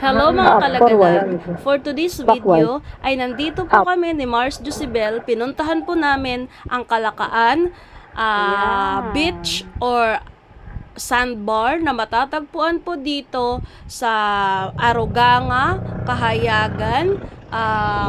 Hello mga kalagalag! Forward. For today's video ay nandito po kami ni Mars Josibel. Pinuntahan po namin ang Kalakaan beach or sandbar na matatagpuan po dito sa Aruganga, Kahayagan,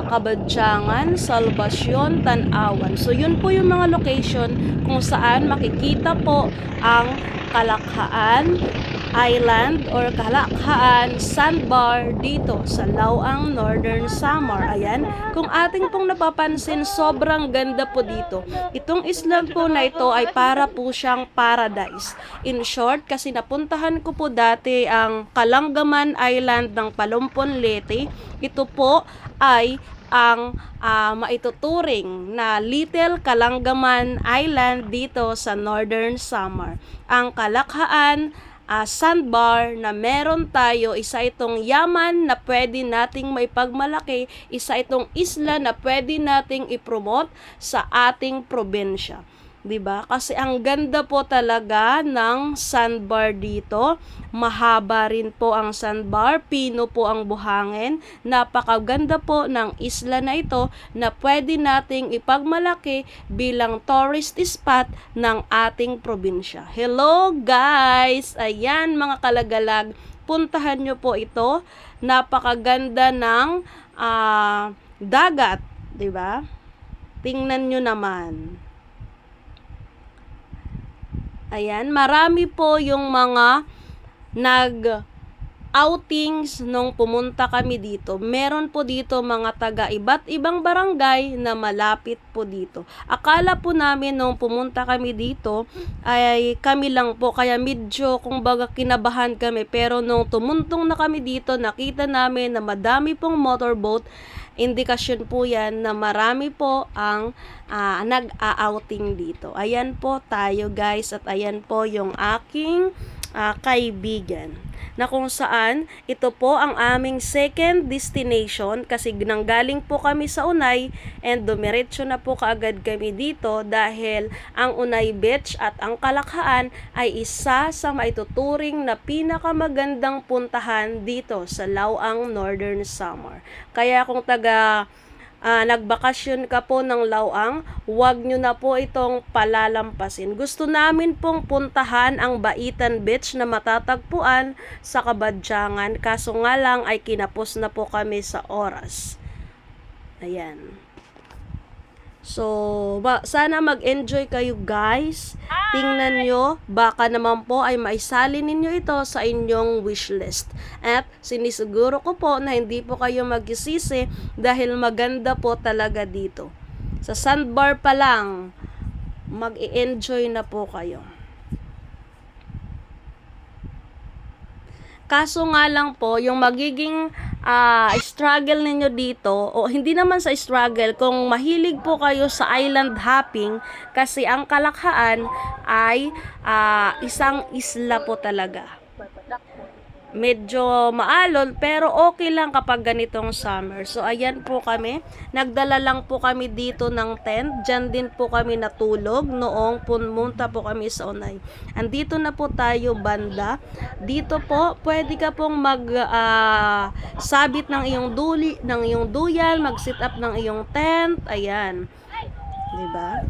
Kabadyangan, Salvacion, Tanawan. So yun po yung mga location kung saan makikita po ang Kalakhaan Island or Kalakhaan Sandbar dito sa Laoang, Northern Samar. Ayan, kung ating pong napapansin, sobrang ganda po dito. Itong island po na ito ay para po siyang paradise. In short, kasi napuntahan ko po dati ang Kalanggaman Island ng Palumpon Leyte. Ito po ay ang maituturing na Little Kalanggaman Island dito sa Northern Samar. Ang Kalakhaan sandbar na meron tayo, isa itong yaman na pwede nating may pagmalaki, isa itong isla na pwede nating ipromote sa ating probinsya. 'Di ba? Kasi ang ganda po talaga ng sandbar dito. Mahaba rin po ang sandbar, pino po ang buhangin. Napakaganda po ng isla na ito na pwede nating ipagmalaki bilang tourist spot ng ating probinsya. Hello guys! Ayan mga kalagalag, puntahan nyo po ito. Napakaganda ng dagat, 'di ba? Tingnan nyo naman. Ayan, marami po yung mga nag-outings nung pumunta kami dito. Meron po dito mga taga iba't ibang barangay na malapit po dito. Akala po namin nung pumunta kami dito ay kami lang po, kaya medyo kumbaga kinabahan kami. Pero nung tumuntong na kami dito, nakita namin na madami pong motorboat. Indikasyon po yan na marami po ang nag-outing dito. Ayan po tayo guys, at ayan po yung aking kaibigan na kung saan ito po ang aming second destination kasi nanggaling po kami sa Unay and dumiretso na po kaagad kami dito dahil ang Unay Beach at ang Kalakhaan ay isa sa maituturing na pinakamagandang puntahan dito sa Laoang, Northern Samar. Kaya kung nagbakasyon ka po ng Laoang, huwag nyo na po itong palalampasin. Gusto namin pong puntahan ang Baitan Beach na matatagpuan sa Kabadyangan, kaso nga lang ay kinapos na po kami sa oras. Ayan. So, sana mag-enjoy kayo guys. Tingnan nyo, baka naman po ay maisali ninyo ito sa inyong wishlist. At sinisiguro ko po na hindi po kayo magsisisi dahil maganda po talaga dito. Sa sandbar pa lang, mag-i-enjoy na po kayo. Kaso nga lang po, yung magiging struggle ninyo dito, o hindi naman sa struggle, kung mahilig po kayo sa island hopping, kasi ang Kalakhaan ay isang isla po talaga. Medyo maalon pero okay lang kapag ganitong summer. So ayan po kami, nagdala lang po kami dito ng tent. Diyan din po kami natulog noong pumunta po kami sa Unay. Andito na po tayo banda. Dito po pwede ka pong sabit ng iyong duyan, mag-sit up ng iyong tent. Ayan. 'Di ba?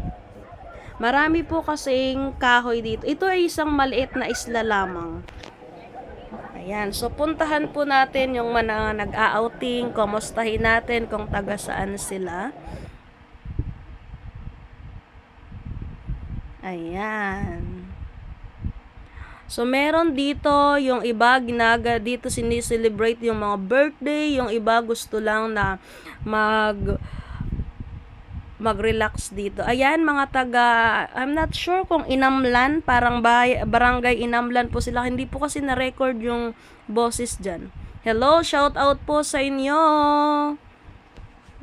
Marami po kasing kahoy dito. Ito ay isang maliit na isla lamang. Ayan, so puntahan po natin yung mga nag-outing, kumustahin natin kung taga saan sila. Ayan. So meron dito, yung iba dito sinicelebrate yung mga birthday, yung iba gusto lang na mag-relax dito. Ayan, mga taga, I'm not sure kung Inamlan, parang barangay Inamlan po sila. Hindi po kasi na-record yung boses dyan. Hello, shout out po sa inyo.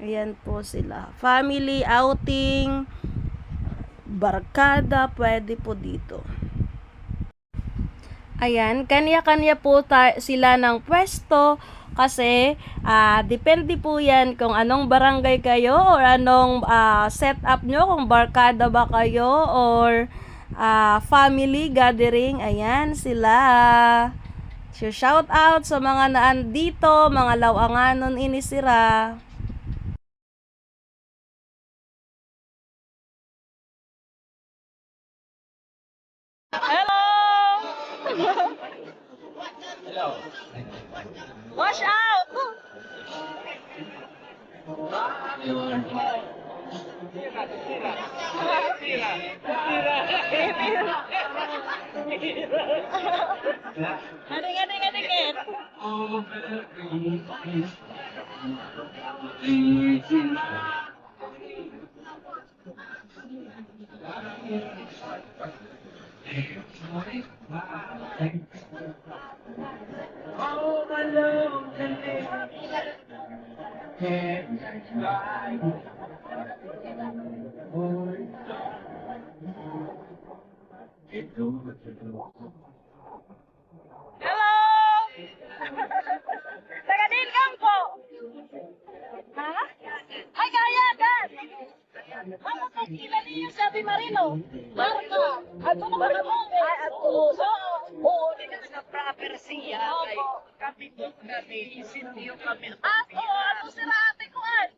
Ayan po sila. Family outing, barkada, pwede po dito. Ayan, kanya-kanya po sila ng pwesto. Kasi, depende po yan kung anong barangay kayo or anong setup nyo, kung barkada ba kayo or family gathering. Ayan sila. So, shout out sa mga naandito, mga lawanganon inisira. Hello! Wash out! Ading. Hello! Taga-din kang po! Ha? Ay, kaya, Dad! Ano ka kila niyo sa Marino? Marka! Ato na mga move! Ay, ato! Oo, di ka nag-proper siya. Kami po kami, isindiyo kami. Ato, ano sila ate ko an?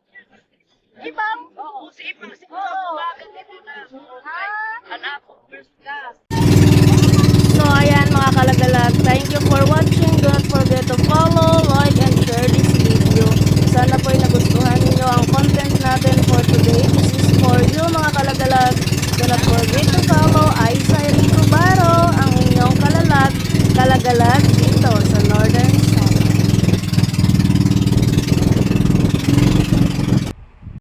Ibang? Oo, si Ibang. Si Ibang, bakit ito na? Anak ko, first class. So, ayan mga kalagalag. Thank you for watching. Don't forget to follow, like, and share this video. Sana po ay nagustuhan ninyo ang content natin for today. This is for you mga kalagalag. Do not forget to follow Aisa Enrico Baro, ang inyong kalagalag